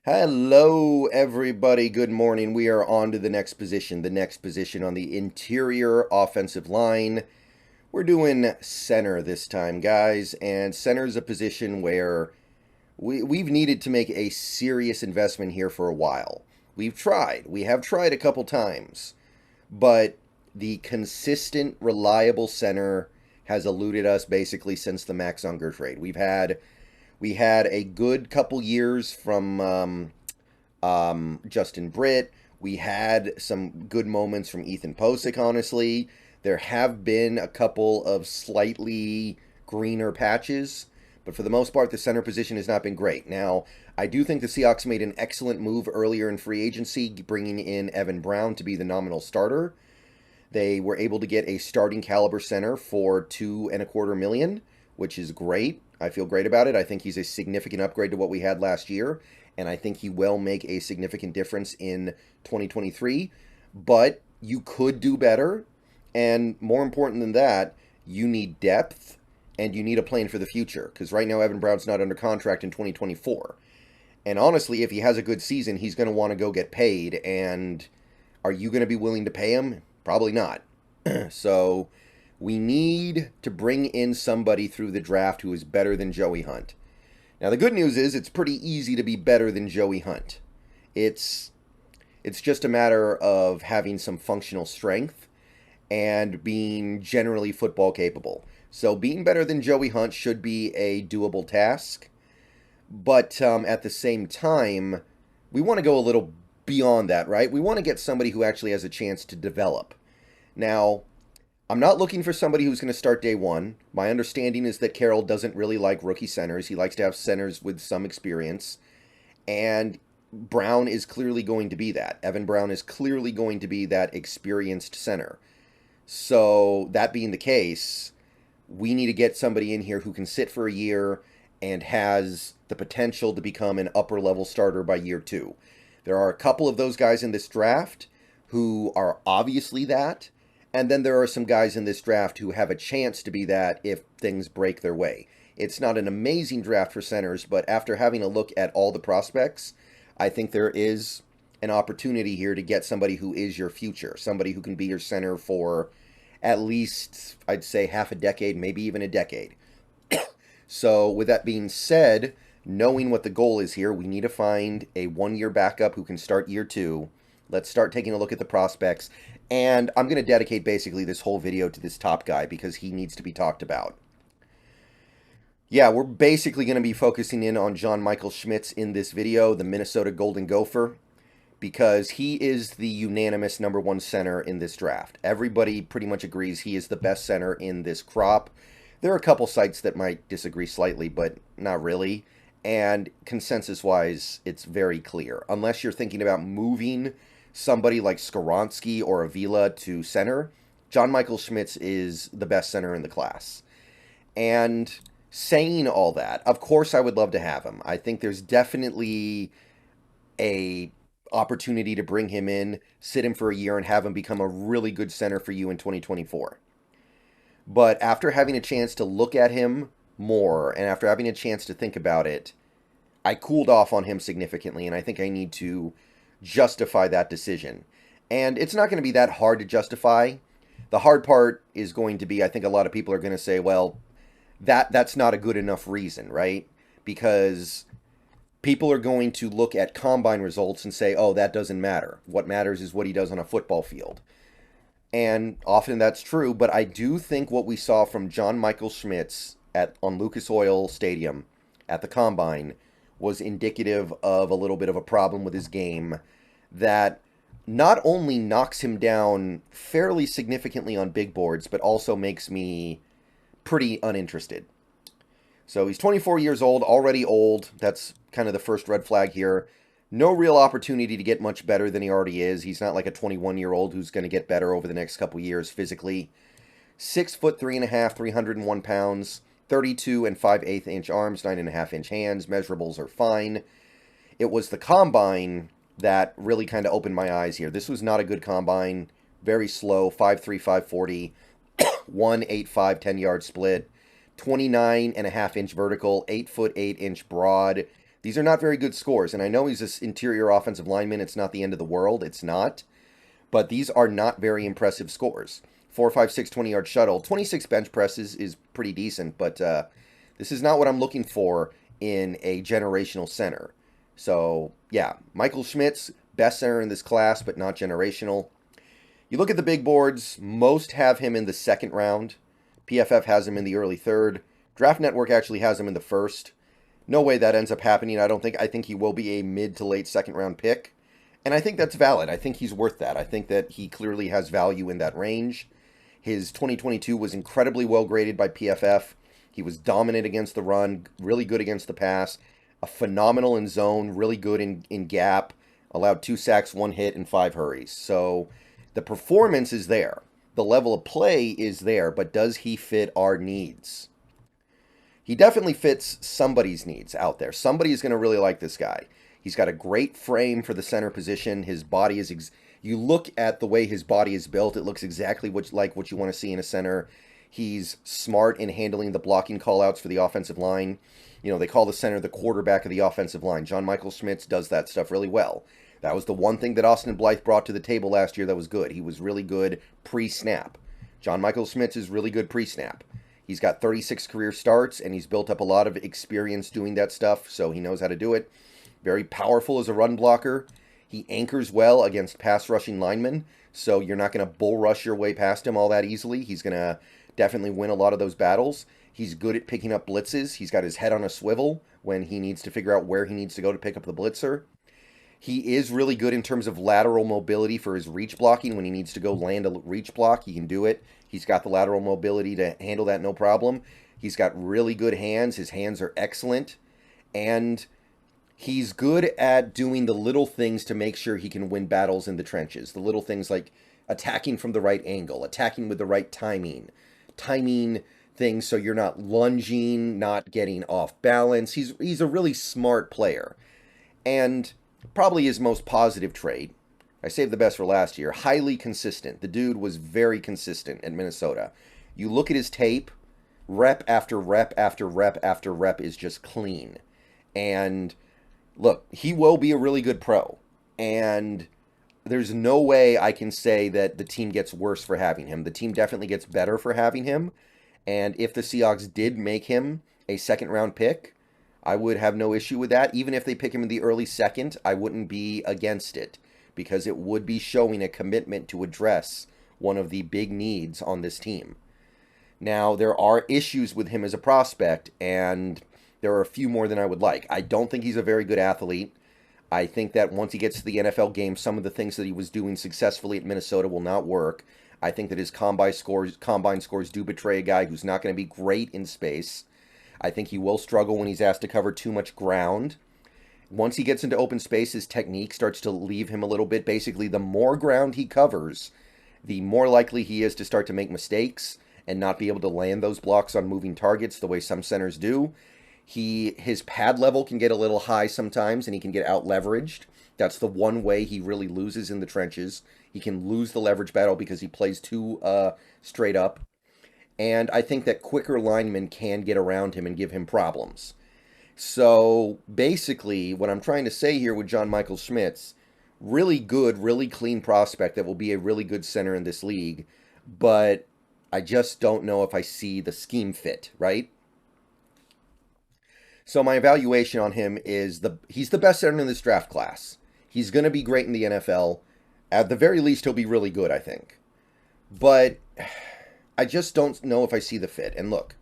Hello, everybody. Good morning. We are on to the next position on the interior offensive line. We're doing center this time, guys, and center is a position where we've needed to make a serious investment here for a while. We have tried a couple times, but the consistent, reliable center has eluded us basically since the Max Unger trade. We had a good couple years from Justin Britt. We had some good moments from Ethan Posick, honestly. There have been a couple of slightly greener patches, but for the most part, the center position has not been great. Now, I do think the Seahawks made an excellent move earlier in free agency, bringing in Evan Brown to be the nominal starter. They were able to get a starting caliber center for $2.25 million, which is great. I feel great about it. I think he's a significant upgrade to what we had last year, and I think he will make a significant difference in 2023. But you could do better, and more important than that, you need depth and you need a plan for the future. Because right now, Evan Brown's not under contract in 2024. And honestly, if he has a good season, he's going to want to go get paid. And are you going to be willing to pay him? Probably not. So we need to bring in somebody through the draft who is better than Joey Hunt. Now, the good news is it's pretty easy to be better than Joey Hunt. It's just a matter of having some functional strength and being generally football capable. So being better than Joey Hunt should be a doable task. But at the same time, we want to go a little beyond that, right? We want to get somebody who actually has a chance to develop. Now, I'm not looking for somebody who's going to start day one. My understanding is that Carroll doesn't really like rookie centers. He likes to have centers with some experience. And Brown is clearly going to be that. Evan Brown is clearly going to be that experienced center. So, that being the case, we need to get somebody in here who can sit for a year and has the potential to become an upper level starter by year two. There are a couple of those guys in this draft who are obviously that. And then there are some guys in this draft who have a chance to be that if things break their way. It's not an amazing draft for centers, but after having a look at all the prospects, I think there is an opportunity here to get somebody who is your future, somebody who can be your center for at least, I'd say, half a decade, maybe even a decade. So with that being said, knowing what the goal is here, we need to find a one-year backup who can start year two. Let's start taking a look at the prospects. And I'm going to dedicate basically this whole video to this top guy because he needs to be talked about. Yeah, we're basically going to be focusing in on John Michael-Schmitz in this video, the Minnesota Golden Gopher, because he is the unanimous number one center in this draft. Everybody pretty much agrees he is the best center in this crop. There are a couple sites that might disagree slightly, but not really. And consensus-wise, it's very clear. Unless you're thinking about moving somebody like Skoronski or Avila to center, John Michael-Schmitz is the best center in the class. And saying all that, of course I would love to have him. I think there's definitely a opportunity to bring him in, sit him for a year, and have him become a really good center for you in 2024. But after having a chance to look at him more, and after having a chance to think about it, I cooled off on him significantly, and I think I need to justify that decision. And it's not going to be that hard to justify. The hard part is going to be, I think a lot of people are going to say, well, that's not a good enough reason, right? Because people are going to look at combine results and say, oh, that doesn't matter. What matters is what he does on a football field. And often that's true, but I do think what we saw from John Michael-Schmitz on Lucas Oil Stadium at the Combine was indicative of a little bit of a problem with his game that not only knocks him down fairly significantly on big boards, but also makes me pretty uninterested. So he's 24 years old, already old. That's kind of the first red flag here. No real opportunity to get much better than he already is. He's not like a 21-year-old who's going to get better over the next couple years physically. 6 foot 3.5, 301 pounds, 32 and 5/8 inch arms, 9.5 inch hands. Measurables are fine. It was the combine that really kind of opened my eyes here. This was not a good combine. Very slow, 5.3, 5.40, 1.85, 10-yard split, 29.5 inch vertical, 8 foot 8 inch broad, These are not very good scores, and I know he's this interior offensive lineman. It's not the end of the world. It's not. But these are not very impressive scores. 4.56 20-yard shuttle. 26 bench presses is pretty decent, but this is not what I'm looking for in a generational center. So, yeah, Michael-Schmitz, best center in this class, but not generational. You look at the big boards, most have him in the second round. PFF has him in the early third. Draft Network actually has him in the first. No way that ends up happening, I don't think. I think he will be a mid to late second round pick. And I think that's valid. I think he's worth that. I think that he clearly has value in that range. His 2022 was incredibly well graded by PFF. He was dominant against the run, really good against the pass, a phenomenal in zone, really good in gap, allowed 2 sacks, 1 hit, and 5 hurries. So the performance is there. The level of play is there, but does he fit our needs? He definitely fits somebody's needs out there. Somebody is going to really like this guy. He's got a great frame for the center position. His body is... You look at the way his body is built, it looks exactly like what you want to see in a center. He's smart in handling the blocking callouts for the offensive line. You know, they call the center the quarterback of the offensive line. John Michael-Schmitz does that stuff really well. That was the one thing that Austin Blythe brought to the table last year that was good. He was really good pre-snap. John Michael-Schmitz is really good pre-snap. He's got 36 career starts, and he's built up a lot of experience doing that stuff, so he knows how to do it. Very powerful as a run blocker. He anchors well against pass rushing linemen, so you're not going to bull rush your way past him all that easily. He's going to definitely win a lot of those battles. He's good at picking up blitzes. He's got his head on a swivel when he needs to figure out where he needs to go to pick up the blitzer. He is really good in terms of lateral mobility for his reach blocking. When he needs to go land a reach block, he can do it. He's got the lateral mobility to handle that no problem. He's got really good hands. His hands are excellent. And he's good at doing the little things to make sure he can win battles in the trenches. The little things like attacking from the right angle, attacking with the right timing things so you're not lunging, not getting off balance. He's a really smart player. And probably his most positive trait, I saved the best for last year, highly consistent. The dude was very consistent at Minnesota. You look at his tape, rep after rep after rep after rep is just clean. And look, he will be a really good pro. And there's no way I can say that the team gets worse for having him. The team definitely gets better for having him. And if the Seahawks did make him a second-round pick, I would have no issue with that. Even if they pick him in the early second, I wouldn't be against it, because it would be showing a commitment to address one of the big needs on this team. Now, there are issues with him as a prospect, and there are a few more than I would like. I don't think he's a very good athlete. I think that once he gets to the NFL game, some of the things that he was doing successfully at Minnesota will not work. I think that his combine scores do betray a guy who's not going to be great in space. I think he will struggle when he's asked to cover too much ground. Once he gets into open space, his technique starts to leave him a little bit. Basically, the more ground he covers, the more likely he is to start to make mistakes and not be able to land those blocks on moving targets the way some centers do. His pad level can get a little high sometimes, and he can get out-leveraged. That's the one way he really loses in the trenches. He can lose the leverage battle because he plays too straight up. And I think that quicker linemen can get around him and give him problems. So basically, what I'm trying to say here with John Michael-Schmitz, really good, really clean prospect that will be a really good center in this league. But I just don't know if I see the scheme fit, right? So my evaluation on him is he's the best center in this draft class. He's going to be great in the NFL. At the very least, he'll be really good, I think. But I just don't know if I see the fit. And look,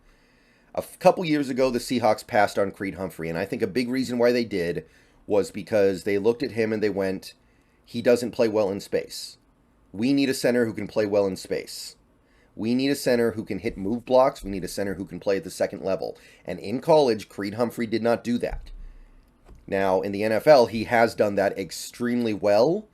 a couple years ago, the Seahawks passed on Creed Humphrey, and I think a big reason why they did was because they looked at him and they went, he doesn't play well in space. We need a center who can play well in space. We need a center who can hit move blocks. We need a center who can play at the second level. And in college, Creed Humphrey did not do that. Now, in the NFL, he has done that extremely well,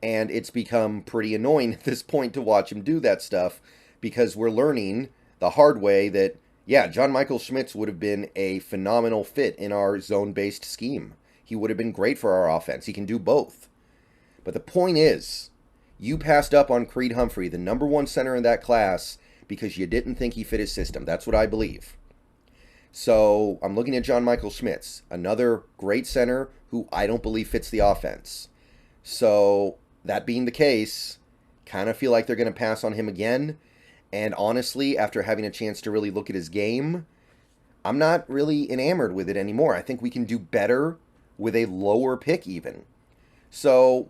and it's become pretty annoying at this point to watch him do that stuff, because we're learning the hard way that, yeah, John Michael-Schmitz would have been a phenomenal fit in our zone-based scheme. He would have been great for our offense. He can do both. But the point is, you passed up on Creed Humphrey, the number one center in that class, because you didn't think he fit his system. That's what I believe. So I'm looking at John Michael-Schmitz, another great center who I don't believe fits the offense. So that being the case, kind of feel like they're going to pass on him again. And honestly, after having a chance to really look at his game, I'm not really enamored with it anymore. I think we can do better with a lower pick even. So,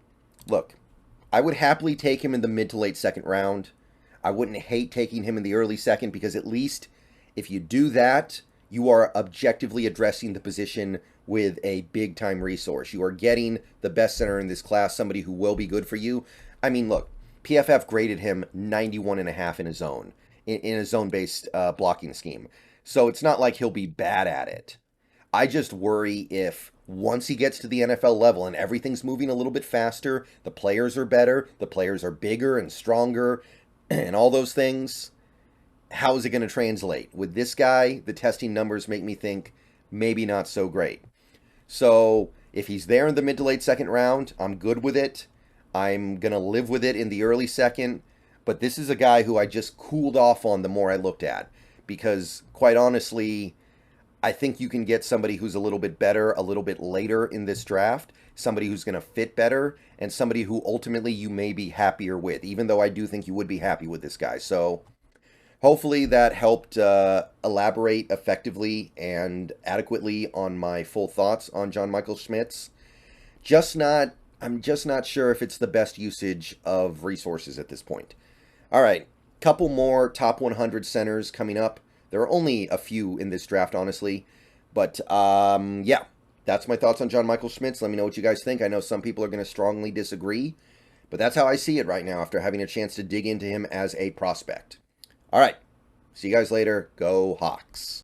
look, I would happily take him in the mid to late second round. I wouldn't hate taking him in the early second because at least if you do that, you are objectively addressing the position with a big time resource. You are getting the best center in this class, somebody who will be good for you. I mean, look, PFF graded him 91.5 in a zone, in a zone-based blocking scheme. So it's not like he'll be bad at it. I just worry if once he gets to the NFL level and everything's moving a little bit faster, the players are better, the players are bigger and stronger, and all those things, how is it going to translate? With this guy, the testing numbers make me think maybe not so great. So if he's there in the mid to late second round, I'm good with it. I'm going to live with it in the early second. But this is a guy who I just cooled off on the more I looked at. Because, quite honestly, I think you can get somebody who's a little bit better a little bit later in this draft. Somebody who's going to fit better. And somebody who ultimately you may be happier with. Even though I do think you would be happy with this guy. So hopefully that helped elaborate effectively and adequately on my full thoughts on John Michael-Schmitz. I'm just not sure if it's the best usage of resources at this point. All right, couple more top 100 centers coming up. There are only a few in this draft, honestly. But, yeah, that's my thoughts on John Michael-Schmitz. Let me know what you guys think. I know some people are going to strongly disagree. But that's how I see it right now after having a chance to dig into him as a prospect. All right, see you guys later. Go Hawks.